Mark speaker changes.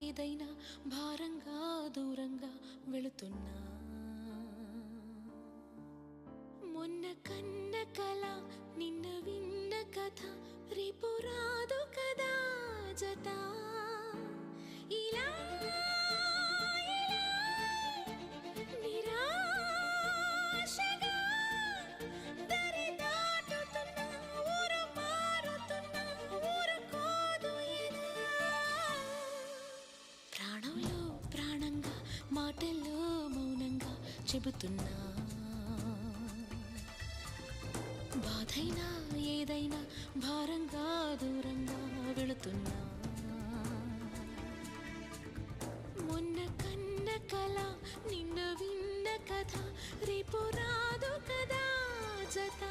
Speaker 1: ఏదైనా భారంగా దూరంగా వెళుతున్నా మొన్న కన్న కల నిన్న విన్న కథ రేపు రాదు కదా జత ఇలా నిరాశగా దరి దాటుతున్నా ఊరు మారుతున్నా ఊరుకోదు ఎదా ప్రాణంలో ప్రాణంగా మాటల్లో మౌనంగా చెబుతున్నా బాధైనా ఏదైనా భారంగా దూరంగా వెళుతున్నా మొన్న కన్న కల నిన్న విన్న కథ రేపు రాదు కదా జత